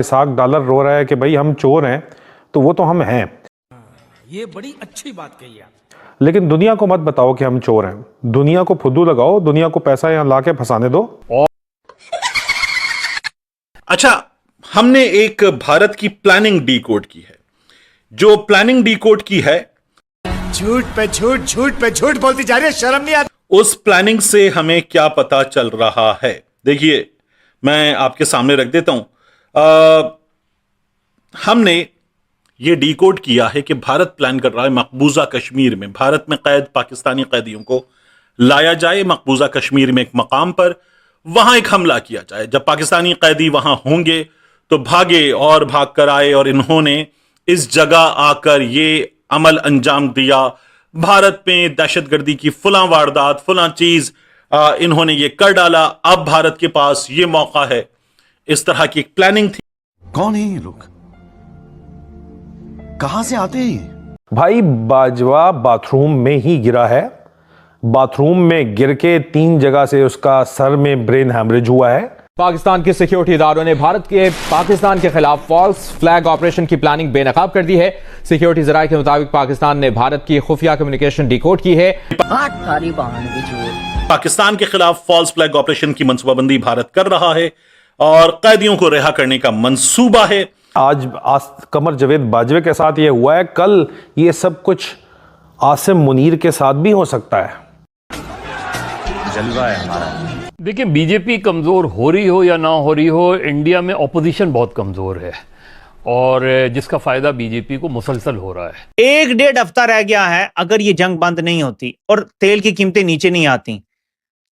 $1 रो रहा है कि भाई हम चोर हैं, तो वो तो हम हैं। ये बड़ी अच्छी बात कही आप। लेकिन दुनिया को मत बताओ कि हम चोर हैं। दुनिया को फुद्दू लगाओ, दुनिया को पैसा यहाँ ला के फंसाने दो। अच्छा, हमने एक भारत की प्लानिंग डीकोड की है। जो प्लानिंग डीकोड की है, झूठ पे झूठ, झूठ पे झूठ बोलती जा रही है, शर्म नहीं आती। उस प्लानिंग से हमें क्या पता चल रहा है, देखिए मैं आपके सामने रख देता हूं। हमने ये डीकोड किया है कि भारत प्लान कर रहा है मकबूजा कश्मीर में भारत में कैद पाकिस्तानी कैदियों को लाया जाए, मकबूजा कश्मीर में एक मकाम पर, वहां एक हमला किया जाए। जब पाकिस्तानी कैदी वहां होंगे तो भागे और भाग कर आए, और इन्होंने इस जगह आकर ये अमल अंजाम दिया। भारत में दहशतगर्दी की फुला वारदात, फुला चीज इन्होंने ये कर डाला। अब भारत के पास ये मौका है। इस तरह की एक प्लानिंग थी। कौन है ये लोग, कहां से आते हैं? भाई बाजवा बाथरूम में ही गिरा है। बाथरूम में गिर के 3 जगह से उसका सर में ब्रेन हैमरेज हुआ है। पाकिस्तान के सिक्योरिटी इदारों ने भारत के पाकिस्तान के खिलाफ फॉल्स फ्लैग ऑपरेशन की प्लानिंग बेनकाब कर दी है। सिक्योरिटी जराये के मुताबिक पाकिस्तान ने भारत की खुफिया कम्युनिकेशन डिकोड की है। पाकिस्तान के खिलाफ फॉल्स फ्लैग ऑपरेशन की मंसूबाबंदी भारत कर रहा है और कैदियों को रिहा करने का मंसूबा है। आज कमर जावेद बाजवे के साथ ये हुआ है, कल ये सब कुछ आसिम मुनीर के साथ भी हो सकता है। जलवा है हमारा। देखिए, बीजेपी कमज़ोर हो रही हो या ना हो रही हो, इंडिया में ऑपोजिशन बहुत कमज़ोर है और जिसका फ़ायदा बीजेपी को मुसलसल हो रहा है। 1-1.5 हफ्ता रह गया है। अगर ये जंग बंद नहीं होती और तेल की कीमतें नीचे नहीं आती,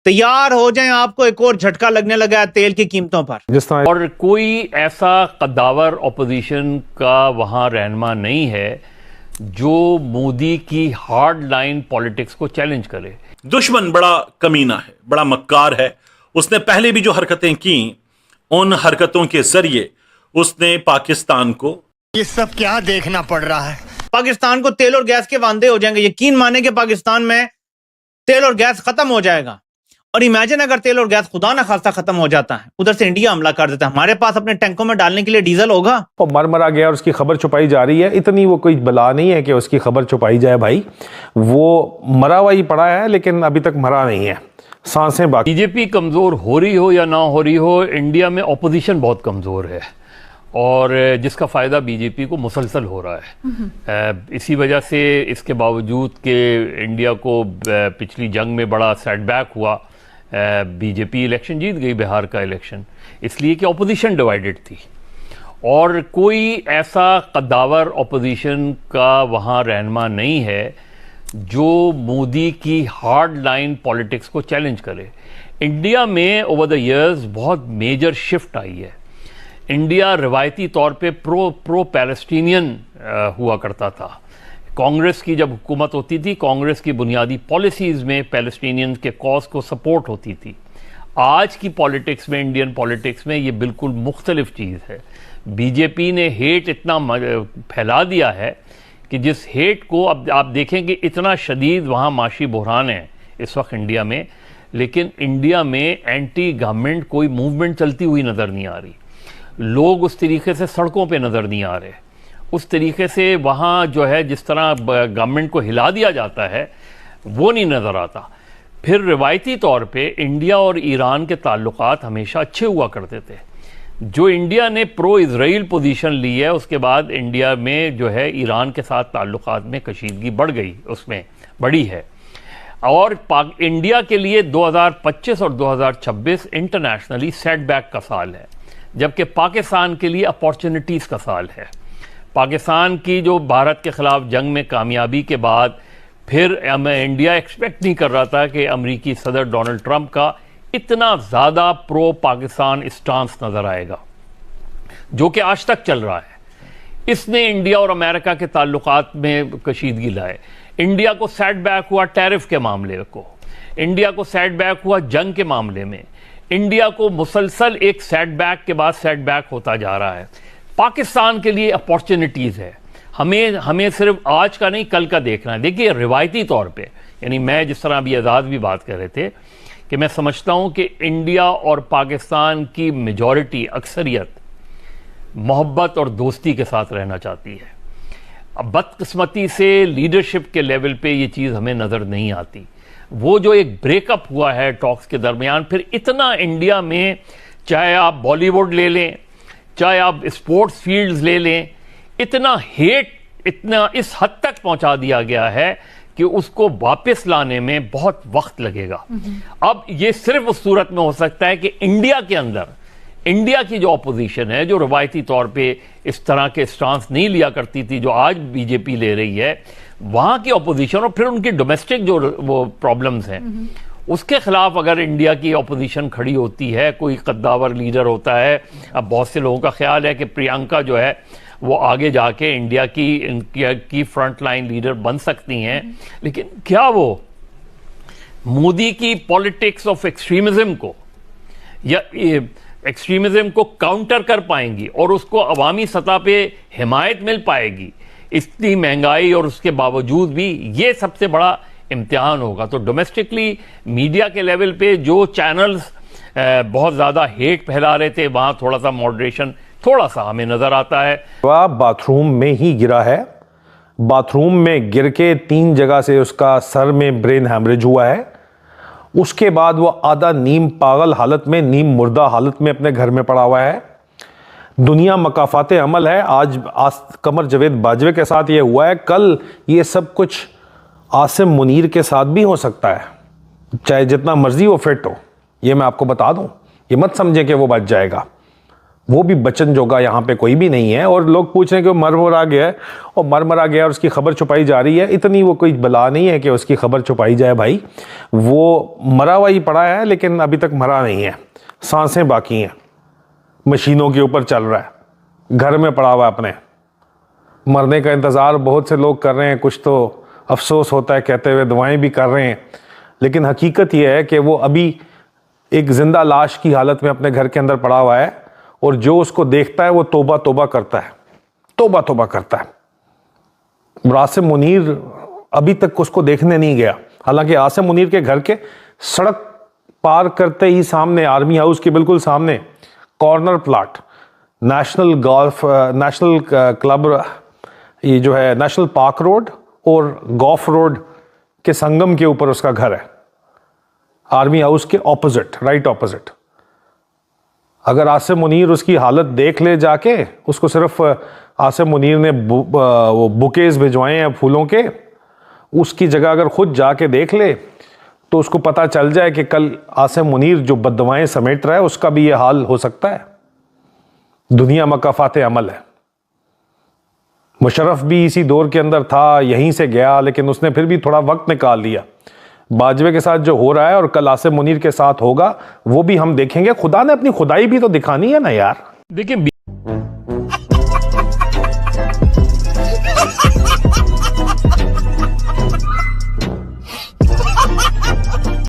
तैयार हो जाएं, आपको एक और झटका लगने लगा है तेल की कीमतों पर। जिस तरह और कोई ऐसा कद्दावर ऑपोजिशन का वहाँ रहनुमा नहीं है जो मोदी की हार्ड लाइन पॉलिटिक्स को चैलेंज करे। दुश्मन बड़ा कमीना है, बड़ा मक्कार है। उसने पहले भी जो हरकतें की, उन हरकतों के जरिए उसने पाकिस्तान को, ये सब क्या देखना पड़ रहा है? पाकिस्तान को तेल और गैस के वांदे हो जाएंगे। यकीन माने कि पाकिस्तान में तेल और गैस खत्म हो जाएगा। और इमेजिन अगर तेल और गैस खुदा ना खास्ता खत्म हो जाता है, उधर से इंडिया हमला कर देता है, हमारे पास अपने टैंकों में डालने के लिए डीजल होगा। वो मरा गया और उसकी खबर छुपाई जा रही है। इतनी वो कोई बला नहीं है कि उसकी खबर छुपाई जाए। भाई वो मरा हुआ ही पड़ा है, लेकिन अभी तक मरा नहीं है, सांसें बाकी। बीजेपी कमज़ोर हो रही हो या ना हो रही हो, इंडिया में ऑपोजिशन बहुत कमज़ोर है और जिसका फ़ायदा बीजेपी को मुसलसल हो रहा है। इसी वजह से इसके बावजूद कि इंडिया को पिछली जंग में बड़ा सेटबैक हुआ, बीजेपी इलेक्शन जीत गई, बिहार का इलेक्शन, इसलिए कि ऑपोजिशन डिवाइडेड थी और कोई ऐसा कद्दावर ऑपोजिशन का वहाँ रहनुमा नहीं है जो मोदी की हार्ड लाइन पॉलिटिक्स को चैलेंज करे। इंडिया में ओवर द इयर्स बहुत मेजर शिफ्ट आई है। इंडिया रिवायती तौर पे प्रो पैलेस्टीनियन हुआ करता था। कांग्रेस की जब हुकूमत होती थी, कांग्रेस की बुनियादी पॉलिसीज़ में पैलेस्टीनियन के कॉज को सपोर्ट होती थी। आज की पॉलिटिक्स में, इंडियन पॉलिटिक्स में, ये बिल्कुल मुख्तलिफ चीज़ है। बीजेपी ने हेट इतना फैला दिया है कि जिस हेट को अब आप देखें कि इतना शदीद वहाँ माशी बहरान है इस वक्त इंडिया में, लेकिन इंडिया में एंटी गवर्नमेंट कोई मूवमेंट चलती हुई नज़र नहीं आ रही। लोग उस तरीके से सड़कों पे नज़र नहीं आ रहे। उस तरीके से वहाँ जो है जिस तरह गवर्नमेंट को हिला दिया जाता है वो नहीं नज़र आता। फिर रिवायती तौर पे इंडिया और ईरान के ताल्लुकात हमेशा अच्छे हुआ करते थे। जो इंडिया ने प्रो इजराइल पोजीशन ली है, उसके बाद इंडिया में जो है ईरान के साथ ताल्लुकात में कशीदगी बढ़ गई, उसमें बड़ी है। और इंडिया के लिए 2025 और 2026 इंटरनेशनली सेटबैक का साल है, जबकि पाकिस्तान के लिए अपॉर्चुनिटीज़ का साल है। पाकिस्तान की जो भारत के ख़िलाफ़ जंग में कामयाबी के बाद फिर इंडिया एक्सपेक्ट नहीं कर रहा था कि अमेरिकी सदर डोनाल्ड ट्रंप का इतना ज़्यादा प्रो पाकिस्तान स्टांस नज़र आएगा, जो कि आज तक चल रहा है। इसने इंडिया और अमेरिका के ताल्लुकात में कशीदगी लाए। इंडिया को सेटबैक हुआ टैरिफ के मामले को, इंडिया को सेटबैक हुआ जंग के मामले में। इंडिया को मुसलसल एक सेटबैक के बाद सेटबैक होता जा रहा है। पाकिस्तान के लिए अपॉर्चुनिटीज़ है। हमें सिर्फ आज का नहीं, कल का देखना है। देखिए, रिवायती तौर पे, यानी मैं जिस तरह अभी आज़ाद भी बात कर रहे थे कि मैं समझता हूं कि इंडिया और पाकिस्तान की मेजॉरिटी, अक्सरियत मोहब्बत और दोस्ती के साथ रहना चाहती है। अब बदकिस्मती से लीडरशिप के लेवल पे ये चीज़ हमें नज़र नहीं आती। वो जो एक ब्रेकअप हुआ है टॉक्स के दरमियान, फिर इतना इंडिया में, चाहे आप बॉलीवुड ले लें, चाहे आप स्पोर्ट्स फील्ड्स ले लें, इतना हेट, इतना इस हद तक पहुंचा दिया गया है कि उसको वापस लाने में बहुत वक्त लगेगा। अब ये सिर्फ उस सूरत में हो सकता है कि इंडिया के अंदर, इंडिया की जो अपोजिशन है, जो रवायती तौर पे इस तरह के स्टांस नहीं लिया करती थी जो आज बीजेपी ले रही है, वहां की अपोजिशन और फिर उनकी डोमेस्टिक जो वो प्रॉब्लम्स हैं, उसके खिलाफ अगर इंडिया की अपोजिशन खड़ी होती है, कोई कद्दावर लीडर होता है। अब बहुत से लोगों का ख्याल है कि प्रियंका जो है वो आगे जाके इंडिया की फ्रंट लाइन लीडर बन सकती हैं, लेकिन क्या वो मोदी की पॉलिटिक्स ऑफ एक्सट्रीमिज्म को या एक्सट्रीमिज्म को काउंटर कर पाएंगी और उसको अवामी सतह पे हिमायत मिल पाएगी? इतनी महंगाई और उसके बावजूद भी ये सबसे बड़ा इम्तिहान होगा। तो डोमेस्टिकली मीडिया के लेवल पे जो चैनल्स बहुत ज़्यादा हेट फैला रहे थे, वहाँ थोड़ा सा मॉडरेशन थोड़ा सा हमें नज़र आता है। वह बाथरूम में ही गिरा है, बाथरूम में गिर के 3 जगह से उसका सर में ब्रेन हैमरेज हुआ है। उसके बाद वो आधा नीम पागल हालत में, नीम मुर्दा हालत में अपने घर में पड़ा हुआ है। दुनिया मकाफाते अमल है। आज कमर जावेद बाजवे के साथ ये हुआ है, कल ये सब कुछ आसिम मुनीर के साथ भी हो सकता है, चाहे जितना मर्जी वो फिट हो। ये मैं आपको बता दूं, ये मत समझे कि वो बच जाएगा, वो भी बचन जोगा यहाँ पे कोई भी नहीं है। और लोग पूछ रहे हैं कि वो मर गया है, और मर गया और उसकी खबर छुपाई जा रही है। इतनी वो कोई बला नहीं है कि उसकी खबर छुपाई जाए भाई। वो मरा हुआ ही पड़ा है, लेकिन अभी तक मरा नहीं है, सांसें बाकी हैं, मशीनों के ऊपर चल रहा है, घर में पड़ा हुआ है अपने। मरने का इंतज़ार बहुत से लोग कर रहे हैं, कुछ तो अफसोस होता है कहते हुए, दवाएं भी कर रहे हैं, लेकिन हकीकत यह है कि वो अभी एक जिंदा लाश की हालत में अपने घर के अंदर पड़ा हुआ है। और जो उसको देखता है वो तौबा तौबा करता है, तौबा तौबा करता है। आसिम मुनीर अभी तक उसको देखने नहीं गया, हालांकि आसिम मुनीर के घर के सड़क पार करते ही सामने, आर्मी हाउस के बिल्कुल सामने कॉर्नर प्लाट, नेशनल क्लब, ये जो है नेशनल पार्क रोड और गॉफ रोड के संगम के ऊपर उसका घर है, आर्मी हाउस के ऑपोजिट, राइट ऑपोजिट। अगर आसिम मुनीर उसकी हालत देख ले जाके, उसको सिर्फ आसिम मुनीर ने वो बुकेज भिजवाए हैं फूलों के, उसकी जगह अगर खुद जाके देख ले तो उसको पता चल जाए कि कल आसिम मुनीर जो बददुआएं समेट रहा है उसका भी ये हाल हो सकता है। दुनिया मकाफाते अमल है। मुशर्रफ भी इसी दौर के अंदर था, यहीं से गया, लेकिन उसने फिर भी थोड़ा वक्त निकाल लिया। बाजवे के साथ जो हो रहा है और कल आसिम मुनीर के साथ होगा, वो भी हम देखेंगे। खुदा ने अपनी खुदाई भी तो दिखानी है ना यार। देखिए